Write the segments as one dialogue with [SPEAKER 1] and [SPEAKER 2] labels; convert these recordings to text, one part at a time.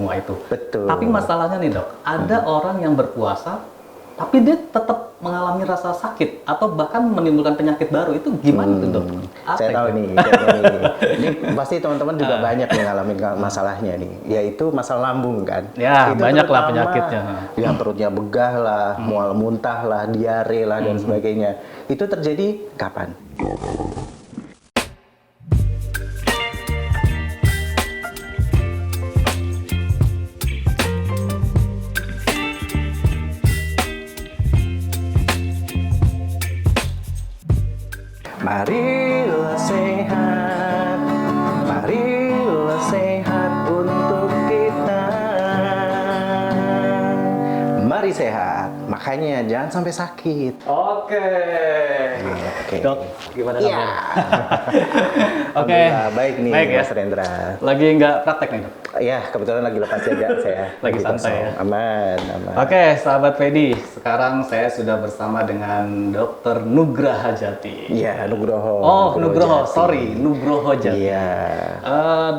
[SPEAKER 1] semua itu.
[SPEAKER 2] Betul.
[SPEAKER 1] Tapi masalahnya nih dok, ada orang yang berpuasa tapi dia tetap mengalami rasa sakit atau bahkan menimbulkan penyakit baru, itu gimana tuh dok?
[SPEAKER 2] Saya tahu nih, ini pasti teman-teman juga banyak yang ngalamin masalahnya nih, yaitu masalah lambung kan.
[SPEAKER 1] Ya,
[SPEAKER 2] itu
[SPEAKER 1] banyak lah
[SPEAKER 2] terutama
[SPEAKER 1] penyakitnya.
[SPEAKER 2] yang perutnya begah lah, mual muntah lah, diare lah dan sebagainya. Itu terjadi kapan? Marilah sehat, marilah sehat untuk kita. Mari sehat, makanya jangan sampai sakit.
[SPEAKER 1] Oke. Dok, gimana
[SPEAKER 2] Iya.
[SPEAKER 1] kabarnya? Oke.
[SPEAKER 2] Alhamdulillah, baik nih
[SPEAKER 1] Baik ya.
[SPEAKER 2] Mas Rendra.
[SPEAKER 1] Lagi nggak praktek nih dok?
[SPEAKER 2] Ya, kebetulan lagi lepas jaga saya.
[SPEAKER 1] Lagi santai
[SPEAKER 2] kosong.
[SPEAKER 1] ya?
[SPEAKER 2] Aman, aman.
[SPEAKER 1] Oke, sahabat Fedi, sekarang saya sudah bersama dengan Dokter Nugraha Jati.
[SPEAKER 2] Iya, Nugroho.
[SPEAKER 1] Oh, Nugroho,
[SPEAKER 2] Jati.
[SPEAKER 1] sorry, Nugroho Jati.
[SPEAKER 2] Iya.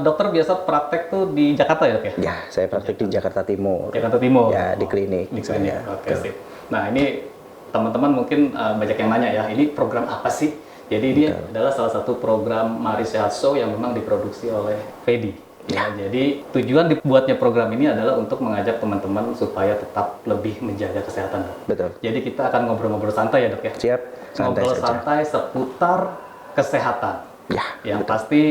[SPEAKER 1] Dokter biasa praktek tuh di Jakarta ya dok ya?
[SPEAKER 2] Ya, saya praktik di Jakarta Timur.
[SPEAKER 1] Jakarta Timur.
[SPEAKER 2] Ya, di klinik.
[SPEAKER 1] Di klinik.
[SPEAKER 2] saya.
[SPEAKER 1] Oke, sip. Nah, ini teman-teman mungkin banyak yang nanya ya, ini program apa sih? Jadi ini adalah salah satu program Mari Sehat Show yang memang diproduksi oleh Fedi. Ya, jadi tujuan dibuatnya program ini adalah untuk mengajak teman-teman supaya tetap lebih menjaga kesehatan, dok.
[SPEAKER 2] Betul.
[SPEAKER 1] Jadi kita akan ngobrol-ngobrol santai ya dok ya?
[SPEAKER 2] Siap, santai
[SPEAKER 1] Ngobrol
[SPEAKER 2] saja.
[SPEAKER 1] santai seputar kesehatan.
[SPEAKER 2] Ya,
[SPEAKER 1] Yang pasti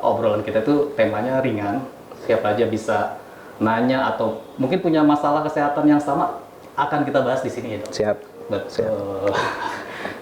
[SPEAKER 1] obrolan kita itu temanya ringan, siapa aja bisa nanya atau mungkin punya masalah kesehatan yang sama, akan kita bahas di sini ya dok.
[SPEAKER 2] siap.
[SPEAKER 1] Betul.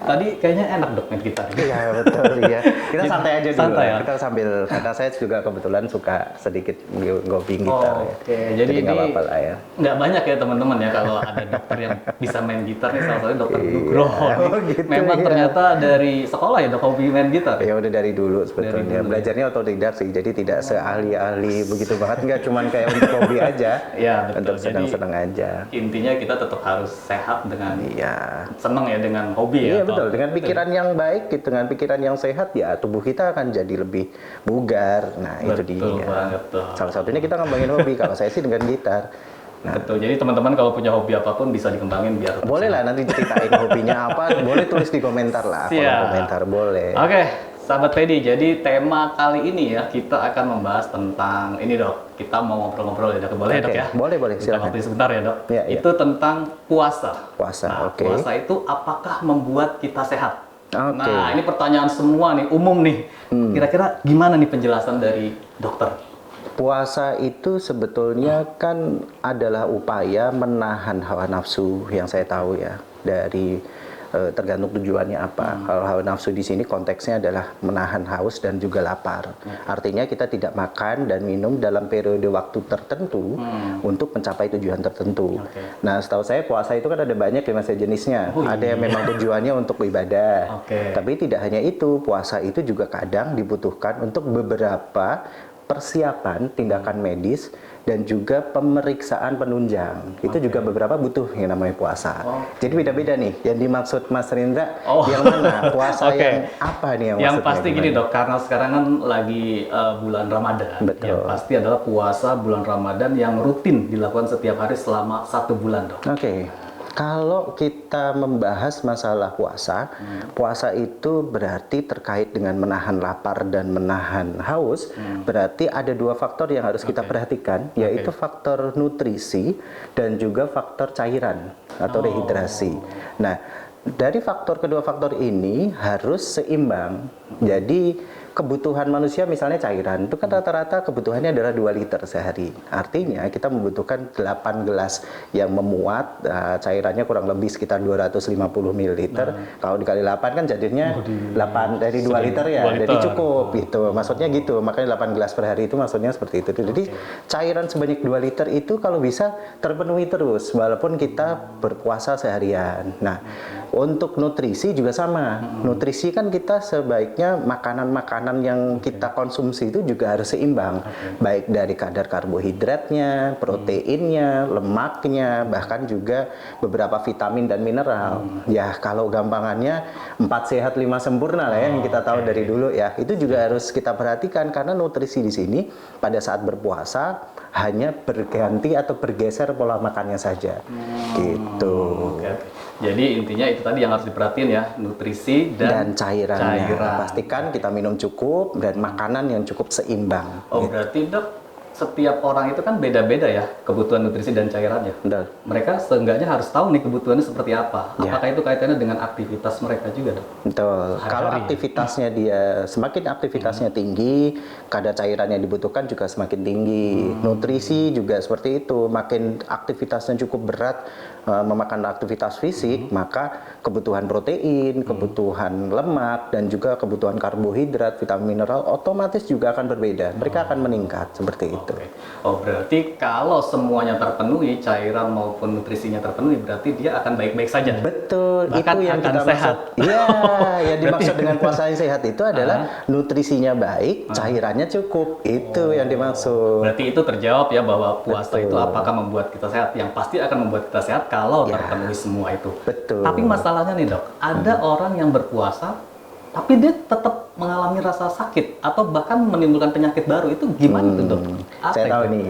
[SPEAKER 1] Tadi kayaknya enak dok main gitar.
[SPEAKER 2] Iya, betul ya. Kita santai aja dulu.
[SPEAKER 1] Santai ya?
[SPEAKER 2] Kita sambil, karena saya juga kebetulan suka sedikit ngoping gitar ya.
[SPEAKER 1] Oke, jadi
[SPEAKER 2] nggak
[SPEAKER 1] ini
[SPEAKER 2] apa-apa lah ya.
[SPEAKER 1] nggak banyak ya teman-teman ya kalau ada dokter yang bisa main gitar nih, salah satunya dokter Nugroho. nih.
[SPEAKER 2] Oh, gitu
[SPEAKER 1] Memang
[SPEAKER 2] ya.
[SPEAKER 1] ternyata dari sekolah ya dok hobi main gitar.
[SPEAKER 2] Ya udah dari dulu sebetulnya.
[SPEAKER 1] Dari dulu,
[SPEAKER 2] Belajarnya otodidak sih, jadi tidak seahli-ahli begitu banget. Nggak cuman kayak untuk hobi aja.
[SPEAKER 1] Iya, betul.
[SPEAKER 2] Untuk
[SPEAKER 1] Jadi,
[SPEAKER 2] senang-senang aja.
[SPEAKER 1] Intinya kita tetap harus sehat dengan
[SPEAKER 2] Iya.
[SPEAKER 1] senang ya, dengan hobi ya.
[SPEAKER 2] Iya
[SPEAKER 1] atau-
[SPEAKER 2] betul, dengan pikiran yang baik, dengan pikiran yang sehat ya tubuh kita akan jadi lebih bugar. Nah itu
[SPEAKER 1] Betul
[SPEAKER 2] dia.
[SPEAKER 1] banget tuh.
[SPEAKER 2] Salah satunya kita ngembangin hobi. Kalau saya sih dengan gitar. Nah,
[SPEAKER 1] Betul. Jadi teman-teman kalau punya hobi apapun bisa dikembangin biar tetap
[SPEAKER 2] boleh lah nanti ceritain hobinya apa. Boleh tulis di komentar lah.
[SPEAKER 1] Siap.
[SPEAKER 2] Kolom komentar boleh.
[SPEAKER 1] Oke, sahabat Fedi, jadi tema kali ini ya kita akan membahas tentang ini dok. Kita mau ngobrol-ngobrol ya dok, boleh ya, dok
[SPEAKER 2] Oke,
[SPEAKER 1] ya?
[SPEAKER 2] boleh,
[SPEAKER 1] Minta
[SPEAKER 2] silakan.
[SPEAKER 1] waktu sebentar ya dok.
[SPEAKER 2] Iya, iya.
[SPEAKER 1] Itu tentang puasa.
[SPEAKER 2] Puasa,
[SPEAKER 1] Nah,
[SPEAKER 2] oke.
[SPEAKER 1] puasa itu apakah membuat kita sehat?
[SPEAKER 2] Oke.
[SPEAKER 1] Nah, ini pertanyaan semua nih, umum nih. Kira-kira gimana nih penjelasan dari dokter?
[SPEAKER 2] Puasa itu sebetulnya kan adalah upaya menahan hawa nafsu yang saya tahu ya dari tergantung tujuannya apa. Kalau hawa nafsu di sini konteksnya adalah menahan haus dan juga lapar. Artinya kita tidak makan dan minum dalam periode waktu tertentu untuk mencapai tujuan tertentu. Nah, setahu saya puasa itu kan ada banyak ya mas jenisnya.
[SPEAKER 1] Oh,
[SPEAKER 2] ada yang memang tujuannya untuk ibadah.
[SPEAKER 1] Oke.
[SPEAKER 2] Tapi tidak hanya itu, puasa itu juga kadang dibutuhkan untuk beberapa persiapan tindakan medis dan juga pemeriksaan penunjang. Itu juga beberapa butuh yang namanya puasa. Jadi beda-beda nih. Yang dimaksud Mas Rindra yang mana? Puasa
[SPEAKER 1] Oke.
[SPEAKER 2] yang apa nih yang
[SPEAKER 1] Yang
[SPEAKER 2] maksudnya
[SPEAKER 1] pasti gini
[SPEAKER 2] gimana?
[SPEAKER 1] dok, karena sekarang kan lagi bulan Ramadan.
[SPEAKER 2] Betul.
[SPEAKER 1] Yang pasti adalah puasa bulan Ramadan yang rutin dilakukan setiap hari selama 1 bulan dok.
[SPEAKER 2] Oke. Kalau kita membahas masalah puasa, puasa itu berarti terkait dengan menahan lapar dan menahan haus. Berarti ada dua faktor yang harus kita perhatikan, yaitu faktor nutrisi dan juga faktor cairan atau rehidrasi. Nah, dari kedua faktor ini harus seimbang. Jadi kebutuhan manusia misalnya cairan itu kan rata-rata kebutuhannya adalah 2 liter sehari. Artinya kita membutuhkan 8 gelas yang memuat cairannya kurang lebih sekitar 250 ml. Kalau dikali 8 kan jadinya 8 dari 2 liter ya.
[SPEAKER 1] 2
[SPEAKER 2] Jadi
[SPEAKER 1] liter.
[SPEAKER 2] cukup gitu. Maksudnya gitu. Makanya 8 gelas per hari itu maksudnya seperti itu. Jadi cairan sebanyak 2 liter itu kalau bisa terpenuhi terus walaupun kita berpuasa seharian. Nah, untuk nutrisi juga sama. Nutrisi kan kita sebaiknya makanan-makanan yang kita konsumsi itu juga harus seimbang. Baik dari kadar karbohidratnya, proteinnya, lemaknya, bahkan juga beberapa vitamin dan mineral. Ya, kalau gampangannya 4 sehat 5 sempurna lah ya yang kita tahu dari dulu ya. Itu juga harus kita perhatikan karena nutrisi di sini pada saat berpuasa hanya berganti atau bergeser pola makannya saja. Gitu.
[SPEAKER 1] Oke. Jadi intinya itu tadi yang harus diperhatiin ya, nutrisi dan
[SPEAKER 2] cairannya.
[SPEAKER 1] cairan.
[SPEAKER 2] Pastikan kita minum cukup dan makanan yang cukup seimbang.
[SPEAKER 1] Oh, berarti Dok, setiap orang itu kan beda-beda ya kebutuhan nutrisi dan cairannya.
[SPEAKER 2] Betul.
[SPEAKER 1] Mereka seenggaknya harus tahu nih kebutuhannya seperti apa.
[SPEAKER 2] Ya.
[SPEAKER 1] Apakah itu kaitannya dengan aktivitas mereka juga, Dok?
[SPEAKER 2] Betul.
[SPEAKER 1] Sehari-hari.
[SPEAKER 2] Kalau aktivitasnya semakin aktivitasnya tinggi, kadar cairan yang dibutuhkan juga semakin tinggi. Nutrisi juga seperti itu. Makin aktivitasnya cukup berat, memakan aktivitas fisik, maka kebutuhan protein, kebutuhan lemak, dan juga kebutuhan karbohidrat, vitamin, mineral otomatis juga akan berbeda. Mereka akan meningkat seperti itu.
[SPEAKER 1] Oke. Oh, berarti kalau semuanya terpenuhi, cairan maupun nutrisinya terpenuhi, berarti dia akan baik-baik saja.
[SPEAKER 2] Betul,
[SPEAKER 1] Bahkan
[SPEAKER 2] itu yang
[SPEAKER 1] akan
[SPEAKER 2] kita
[SPEAKER 1] sehat.
[SPEAKER 2] maksud. Iya, yang dimaksud dengan puasa yang sehat itu adalah nutrisinya baik, cairannya cukup. Itu yang dimaksud.
[SPEAKER 1] Berarti itu terjawab ya bahwa puasa
[SPEAKER 2] Betul.
[SPEAKER 1] itu apakah membuat kita sehat? Yang pasti akan membuat kita sehat kalau
[SPEAKER 2] Ya.
[SPEAKER 1] terpenuhi semua itu.
[SPEAKER 2] Betul.
[SPEAKER 1] Tapi masalahnya nih, Dok, ada orang yang berpuasa tapi dia tetap mengalami rasa sakit atau bahkan menimbulkan penyakit baru. Itu gimana tuh, Dok? Apa
[SPEAKER 2] Saya tahu
[SPEAKER 1] itu?
[SPEAKER 2] nih,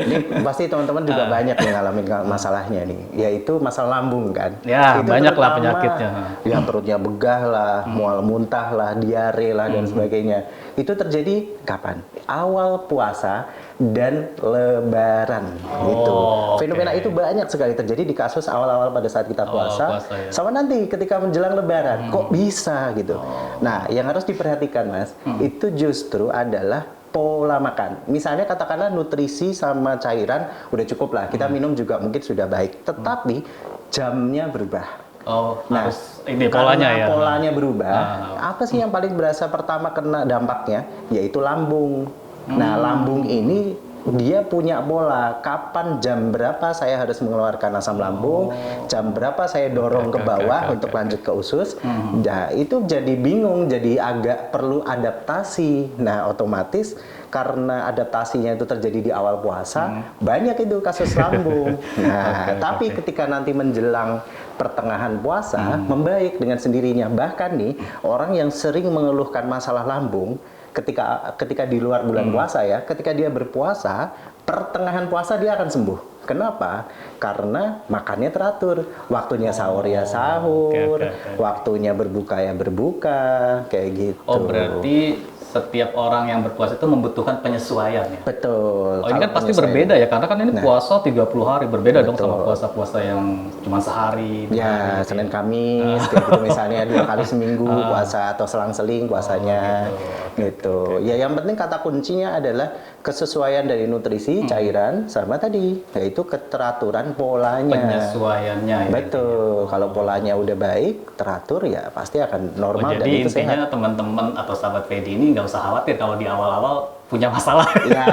[SPEAKER 2] ini pasti teman-teman juga banyak yang ngalamin masalahnya nih, yaitu masalah lambung kan.
[SPEAKER 1] Ya,
[SPEAKER 2] Itu
[SPEAKER 1] banyak lah
[SPEAKER 2] terutama
[SPEAKER 1] penyakitnya.
[SPEAKER 2] yang perutnya begah lah, mual muntah lah, diare lah dan sebagainya. Itu terjadi kapan? Awal puasa dan Lebaran gitu.
[SPEAKER 1] oke.
[SPEAKER 2] Fenomena itu banyak sekali terjadi di kasus awal-awal pada saat kita puasa,
[SPEAKER 1] puasa ya.
[SPEAKER 2] sama nanti ketika menjelang Lebaran. Kok bisa gitu? Nah, yang harus diperhatikan Mas, itu justru adalah pola makan. Misalnya katakanlah nutrisi sama cairan udah cukup lah, kita minum juga mungkin sudah baik. Tetapi jamnya berubah.
[SPEAKER 1] Oh,
[SPEAKER 2] Nah,
[SPEAKER 1] harus ini polanya ya.
[SPEAKER 2] karena polanya berubah, apa sih yang paling berasa pertama kena dampaknya? Yaitu lambung. Nah, lambung ini dia punya pola, kapan jam berapa saya harus mengeluarkan asam lambung, jam berapa saya dorong ke bawah untuk lanjut ke usus. Nah, itu jadi bingung, jadi agak perlu adaptasi. Nah, otomatis karena adaptasinya itu terjadi di awal puasa, banyak itu kasus lambung. Nah, tapi ketika nanti menjelang pertengahan puasa, membaik dengan sendirinya. Bahkan nih, orang yang sering mengeluhkan masalah lambung, ketika di luar bulan puasa ya, ketika dia berpuasa, pertengahan puasa dia akan sembuh. Kenapa? Karena makannya teratur. Waktunya sahur ya sahur, waktunya berbuka ya berbuka, kayak gitu.
[SPEAKER 1] Oh, berarti setiap orang yang berpuasa itu membutuhkan penyesuaian ya?
[SPEAKER 2] Betul.
[SPEAKER 1] Oh, ini kan
[SPEAKER 2] Kalau
[SPEAKER 1] pasti
[SPEAKER 2] penyesuaian.
[SPEAKER 1] berbeda ya, karena kan ini puasa 30 hari, berbeda dong sama
[SPEAKER 2] Betul.
[SPEAKER 1] puasa-puasa yang cuma sehari. 2
[SPEAKER 2] Ya,
[SPEAKER 1] hari.
[SPEAKER 2] Senin Kamis, kayak gitu misalnya 2 kali seminggu puasa atau selang-seling puasanya, gitu. Ya, yang penting kata kuncinya adalah kesesuaian dari nutrisi, cairan, sama tadi, yaitu keteraturan polanya.
[SPEAKER 1] Penyesuaiannya ya.
[SPEAKER 2] Betul. Kalau polanya udah baik, teratur ya pasti akan
[SPEAKER 1] Oh,
[SPEAKER 2] normal dan
[SPEAKER 1] jadi
[SPEAKER 2] itu sehat.
[SPEAKER 1] intinya teman-teman atau sahabat Fedi ini nggak usah khawatir kalau di awal-awal punya masalah.
[SPEAKER 2] Ya,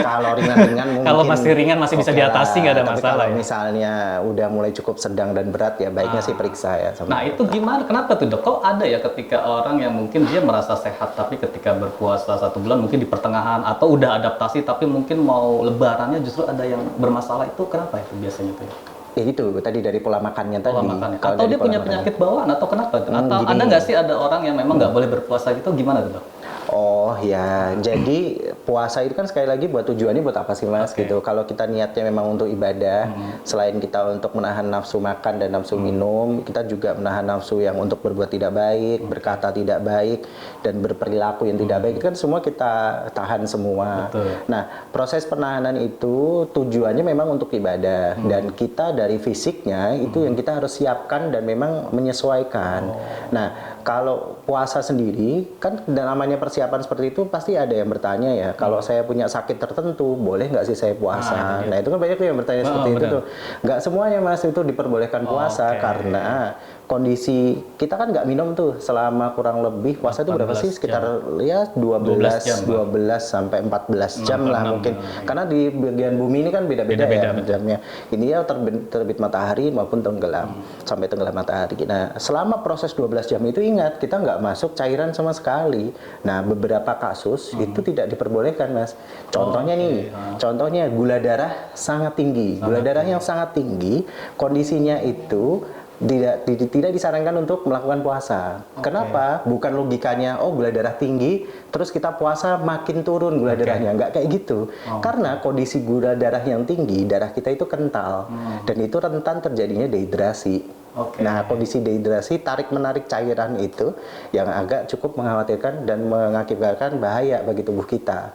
[SPEAKER 2] kalau ringan-ringan mungkin.
[SPEAKER 1] Kalau masih ringan masih bisa
[SPEAKER 2] oke
[SPEAKER 1] diatasi,
[SPEAKER 2] lah.
[SPEAKER 1] nggak ada
[SPEAKER 2] Tapi
[SPEAKER 1] masalah
[SPEAKER 2] kalau
[SPEAKER 1] ya.
[SPEAKER 2] misalnya udah mulai cukup sedang dan berat ya baiknya sih periksa ya.
[SPEAKER 1] Nah, itu gimana? Kenapa tuh, Dok? Kok ada ya ketika orang yang mungkin dia merasa sehat tapi ketika berpuasa 1 bulan mungkin di pertengahan atau udah adaptasi tapi mungkin mau lebarannya justru ada yang bermasalah, itu kenapa itu biasanya tuh?
[SPEAKER 2] Ya itu tadi dari pola makannya tadi.
[SPEAKER 1] Pola makannya.
[SPEAKER 2] Kalau
[SPEAKER 1] Atau
[SPEAKER 2] dari
[SPEAKER 1] dia
[SPEAKER 2] pola
[SPEAKER 1] punya
[SPEAKER 2] makannya.
[SPEAKER 1] penyakit bawaan atau kenapa? Atau
[SPEAKER 2] gini.
[SPEAKER 1] ada nggak sih ada orang yang memang nggak boleh berpuasa gitu? Gimana tuh, Dok?
[SPEAKER 2] Oh ya, jadi puasa itu kan sekali lagi buat tujuannya buat apa sih Mas gitu. Kalau kita niatnya memang untuk ibadah, selain kita untuk menahan nafsu makan dan nafsu minum, kita juga menahan nafsu yang untuk berbuat tidak baik, berkata tidak baik, dan berperilaku yang tidak baik. Itu kan semua kita tahan semua.
[SPEAKER 1] Betul.
[SPEAKER 2] Nah, proses penahanan itu tujuannya memang untuk ibadah, dan kita dari fisiknya itu yang kita harus siapkan dan memang menyesuaikan. Nah, kalau puasa sendiri kan namanya persiapan seperti itu pasti ada yang bertanya ya, kalau saya punya sakit tertentu boleh nggak sih saya puasa? Nah itu kan banyak tuh yang bertanya seperti itu tuh. Nggak semuanya Mas itu diperbolehkan puasa karena kondisi kita kan nggak minum tuh selama kurang lebih puasa itu berapa sih, sekitar ya 12 sampai 14 jam lah mungkin, karena di bagian bumi ini kan beda-beda ya jamnya. Ini ya terbit matahari maupun tenggelam sampai tenggelam matahari. Nah selama proses 12 jam itu ingat kita nggak masuk cairan sama sekali. Nah beberapa kasus itu tidak diperbolehkan Mas. Contohnya nih, contohnya gula darah sangat tinggi, gula darah yang sangat tinggi, kondisinya itu tidak disarankan untuk melakukan puasa. Kenapa? Bukan logikanya, oh gula darah tinggi, terus kita puasa makin turun gula darahnya. Nggak kayak gitu. Karena kondisi gula darah yang tinggi, darah kita itu kental. Dan itu rentan terjadinya dehidrasi. Nah, kondisi dehidrasi, tarik-menarik cairan itu yang agak cukup mengkhawatirkan dan mengakibatkan bahaya bagi tubuh kita.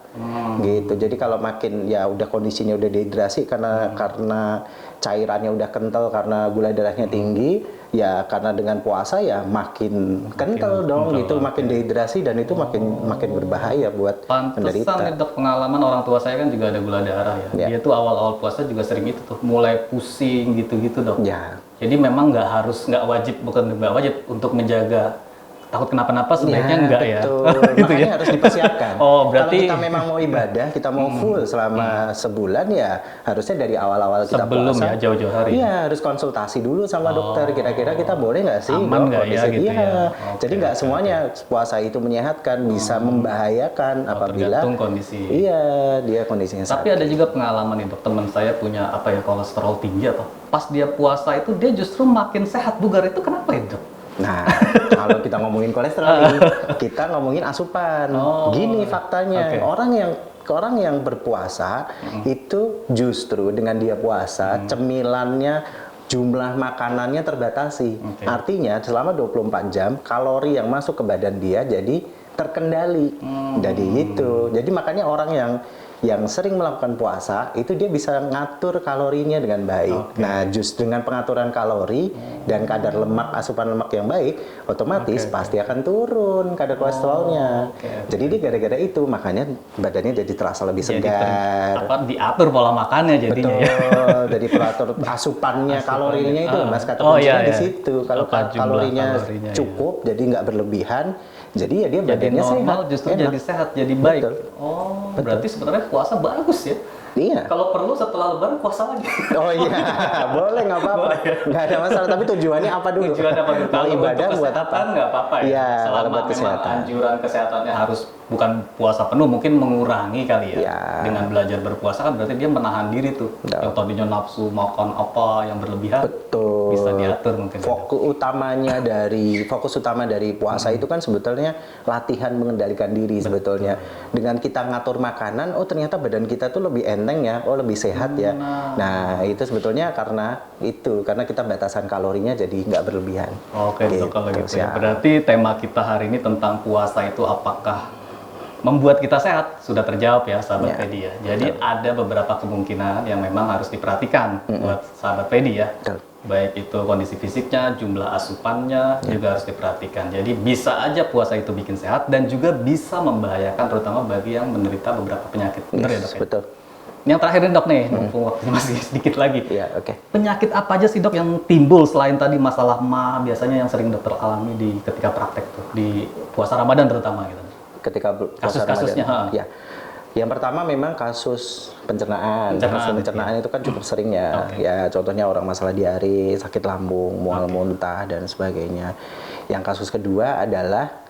[SPEAKER 2] Gitu. Jadi kalau makin ya udah kondisinya udah dehidrasi karena cairannya udah kental karena gula darahnya tinggi, ya karena dengan puasa ya makin kental dong gitu, makin dehidrasi dan itu makin berbahaya buat penderita.
[SPEAKER 1] Pantesan Dok, pengalaman orang tua saya kan juga ada gula darah ya. Dia tuh awal-awal puasa juga sering itu tuh, mulai pusing gitu-gitu Dok.
[SPEAKER 2] Ya.
[SPEAKER 1] Jadi memang nggak wajib untuk menjaga takut kenapa-napa, sebaiknya enggak ya.
[SPEAKER 2] Gitu makanya harus dipersiapkan.
[SPEAKER 1] Berarti
[SPEAKER 2] kalau kita memang mau ibadah, kita mau full selama sebulan ya harusnya dari awal-awal kita
[SPEAKER 1] sebelum
[SPEAKER 2] puasa.
[SPEAKER 1] Ya jauh-jauh hari.
[SPEAKER 2] Iya, harus konsultasi dulu sama dokter. Kira-kira kita boleh nggak sih?
[SPEAKER 1] Aman nggak ya gitu ya?
[SPEAKER 2] Jadi nggak semuanya puasa itu menyehatkan, bisa membahayakan apabila
[SPEAKER 1] tergantung kondisi.
[SPEAKER 2] Iya, dia kondisinya sakit.
[SPEAKER 1] Tapi ada juga pengalaman nih Dok, teman saya punya kolesterol tinggi atau pas dia puasa itu dia justru makin sehat bugar, itu kenapa itu Dok?
[SPEAKER 2] Nah, kalau kita ngomongin kolesterol nih, kita ngomongin asupan. Gini faktanya, orang yang berpuasa itu justru dengan dia puasa, cemilannya, jumlah makanannya terbatasi. Artinya selama 24 jam kalori yang masuk ke badan dia jadi terkendali. Jadi itu. Jadi makanya orang yang sering melakukan puasa itu dia bisa ngatur kalorinya dengan baik. Nah, justru dengan pengaturan kalori dan kadar lemak, asupan lemak yang baik, otomatis pasti akan turun kadar kolesterolnya. Jadi dia gara-gara itu makanya badannya jadi terasa lebih segar.
[SPEAKER 1] Diatur pola makannya jadinya.
[SPEAKER 2] Betul. Jadi peratur asupannya, kalorinya itu Mas kata kuncinya di situ. Kalau kalorinya cukup, jadi nggak berlebihan. Jadi ya dia badannya
[SPEAKER 1] normal,
[SPEAKER 2] sehat,
[SPEAKER 1] justru jadi sehat, jadi baik.
[SPEAKER 2] Betul.
[SPEAKER 1] Berarti sebenarnya puasa bagus ya?
[SPEAKER 2] Iya.
[SPEAKER 1] Kalau perlu setelah lebaran puasa lagi.
[SPEAKER 2] Oh iya, boleh nggak apa-apa. Nggak ada masalah. Tapi tujuannya apa dulu?
[SPEAKER 1] Tujuan apa dulu?
[SPEAKER 2] Kalau ibadah buat apa?
[SPEAKER 1] Nggak apa-apa ya.
[SPEAKER 2] Iya,
[SPEAKER 1] selama
[SPEAKER 2] buat
[SPEAKER 1] memang
[SPEAKER 2] kesehatan.
[SPEAKER 1] anjuran kesehatannya harus bukan puasa penuh, mungkin mengurangi kali ya.
[SPEAKER 2] Iya.
[SPEAKER 1] Dengan belajar berpuasa kan berarti dia menahan diri tuh. Yang tadinya nafsu makan apa yang berlebihan.
[SPEAKER 2] Betul.
[SPEAKER 1] Bisa diatur mungkin.
[SPEAKER 2] Fokus utama dari puasa itu kan sebetulnya latihan mengendalikan diri sebetulnya. Dengan kita ngatur makanan, oh ternyata badan kita tuh lebih enteng ya, oh lebih sehat ya. Nah itu sebetulnya karena kita batasan kalorinya jadi nggak berlebihan.
[SPEAKER 1] Oke, gitu, kalau gitu ya. Berarti tema kita hari ini tentang puasa itu apakah membuat kita sehat? Sudah terjawab ya sahabat Pedi ya. Jadi ada beberapa kemungkinan yang memang harus diperhatikan buat sahabat Pedi ya. Baik itu kondisi fisiknya, jumlah asupannya juga harus diperhatikan. Jadi bisa aja puasa itu bikin sehat dan juga bisa membahayakan terutama bagi yang menderita beberapa penyakit. Benar ya Dok?
[SPEAKER 2] Betul.
[SPEAKER 1] Yang terakhir nih Dok nih, mumpung waktunya masih sedikit lagi.
[SPEAKER 2] Iya,
[SPEAKER 1] Penyakit apa aja sih Dok yang timbul selain tadi masalah biasanya yang sering dokter alami ketika praktek tuh di puasa Ramadan terutama gitu?
[SPEAKER 2] Ketika
[SPEAKER 1] kasus-kasusnya.
[SPEAKER 2] Ya. Yang pertama memang kasus pencernaan. Kasus pencernaan itu kan cukup sering ya. Ya contohnya orang masalah diare, sakit lambung, mual muntah dan sebagainya. Yang kasus kedua adalah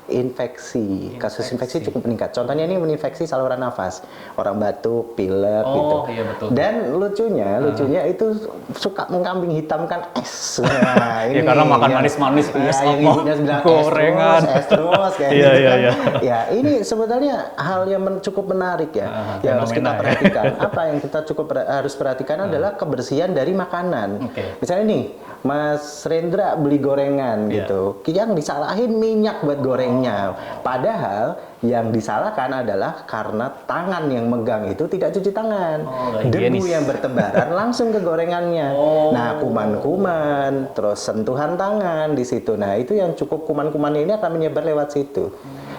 [SPEAKER 2] infeksi. Kasus infeksi cukup meningkat. Contohnya ini menginfeksi saluran nafas. Orang batuk, pilek gitu.
[SPEAKER 1] Iya, betul.
[SPEAKER 2] Dan lucunya itu suka mengkambing hitamkan es. Nah,
[SPEAKER 1] ini karena makan manis-manis,
[SPEAKER 2] yang ibunya bilang
[SPEAKER 1] gorengan,
[SPEAKER 2] es terus kayak
[SPEAKER 1] gitu
[SPEAKER 2] kan.
[SPEAKER 1] Iya.
[SPEAKER 2] Ya, ini sebenarnya hal yang cukup menarik ya. Yang harus kita perhatikan. Apa yang kita harus perhatikan adalah kebersihan dari makanan. Misalnya nih, Mas Rendra beli gorengan gitu. Yang disalahin minyak buat gorengnya. Padahal yang disalahkan adalah karena tangan yang megang itu tidak cuci tangan. Debu yang bertebaran langsung ke gorengannya. Nah, kuman-kuman, terus sentuhan tangan di situ. Nah, itu yang cukup kuman-kuman ini akan menyebar lewat situ.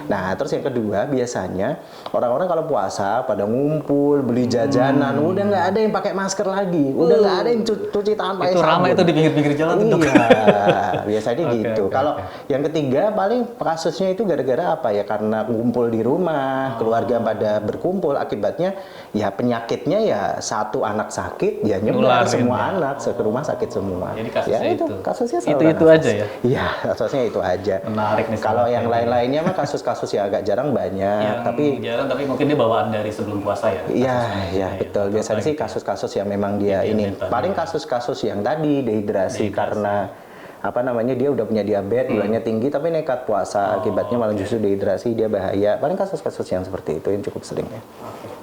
[SPEAKER 2] Nah, terus yang kedua biasanya orang-orang kalau puasa pada ngumpul beli jajanan, udah nggak ada yang pakai masker lagi, udah nggak ada yang cuci tangan pakai sabun.
[SPEAKER 1] Itu ramai itu di pinggir-pinggir jalan tuh.
[SPEAKER 2] Iya, biasanya gitu. Kalau yang ketiga paling kasusnya itu gara-gara apa ya? Karena ngumpul di rumah, keluarga pada berkumpul, akibatnya ya penyakitnya ya satu anak sakit, ya nyebar semua anak ke rumah sakit semua.
[SPEAKER 1] Jadi kasusnya
[SPEAKER 2] kasusnya
[SPEAKER 1] itu aja ya?
[SPEAKER 2] Iya, kasusnya itu aja.
[SPEAKER 1] Menarik nih.
[SPEAKER 2] Kalau yang lain-lainnya mah kasus-kasus kasus yang agak jarang banyak,
[SPEAKER 1] Yang jarang tapi mungkin dia bawaan dari sebelum puasa ya.
[SPEAKER 2] iya, iya betul. Biasanya sih kasus-kasus yang memang dia ini. Paling kasus-kasus yang tadi dehidrasi karena apa namanya dia udah punya diabetes, gulanya tinggi tapi nekat puasa, akibatnya malah justru dehidrasi, dia bahaya. Paling kasus-kasus yang seperti itu yang cukup sering ya.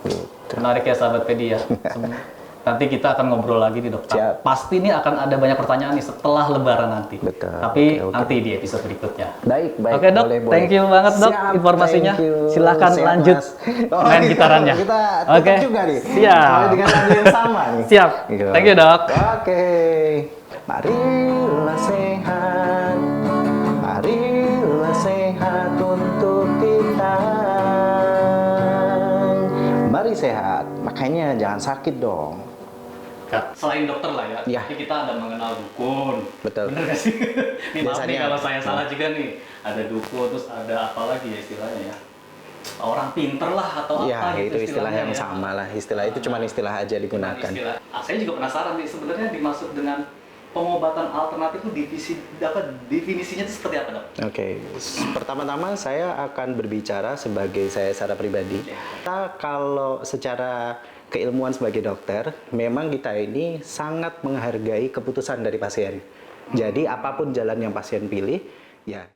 [SPEAKER 2] Gitu.
[SPEAKER 1] Menarik ya sahabat Pedi ya. Nanti kita akan ngobrol lagi nih dok. Pasti ini akan ada banyak pertanyaan nih setelah Lebaran nanti.
[SPEAKER 2] Betul.
[SPEAKER 1] Tapi nanti di episode berikutnya.
[SPEAKER 2] Baik, baik.
[SPEAKER 1] Oke dok,
[SPEAKER 2] boleh.
[SPEAKER 1] thank you banget dok
[SPEAKER 2] Siap,
[SPEAKER 1] informasinya.
[SPEAKER 2] thank you.
[SPEAKER 1] Silakan
[SPEAKER 2] Siap,
[SPEAKER 1] lanjut
[SPEAKER 2] Mas.
[SPEAKER 1] main gitarannya.
[SPEAKER 2] Kita tutup juga nih.
[SPEAKER 1] Siap.
[SPEAKER 2] Mulai dengan lagu yang sama nih.
[SPEAKER 1] Siap.
[SPEAKER 2] Gitu.
[SPEAKER 1] Thank you dok.
[SPEAKER 2] Oke. Marilah sehat. Marilah sehat untuk kita. Mari sehat. Makanya jangan sakit dong.
[SPEAKER 1] Selain dokter lah ya,
[SPEAKER 2] Ya.
[SPEAKER 1] tapi kita ada mengenal dukun.
[SPEAKER 2] Betul.
[SPEAKER 1] Bener nggak sih? Nih maaf nih
[SPEAKER 2] Biasanya.
[SPEAKER 1] kalau saya salah juga nih. Ada dukun, terus ada apa lagi ya istilahnya ya? Orang pinter lah atau
[SPEAKER 2] Ya,
[SPEAKER 1] apa gitu
[SPEAKER 2] itu istilah yang
[SPEAKER 1] ya.
[SPEAKER 2] sama lah. Istilah itu cuma istilah aja digunakan.
[SPEAKER 1] Istilah. Saya juga penasaran nih, sebenarnya dimaksud dengan pengobatan alternatif itu definisinya itu seperti apa dok?
[SPEAKER 2] Oke, pertama-tama saya akan berbicara sebagai saya secara pribadi. Kita kalau secara keilmuan sebagai dokter, memang kita ini sangat menghargai keputusan dari pasien. Jadi apapun jalan yang pasien pilih, ya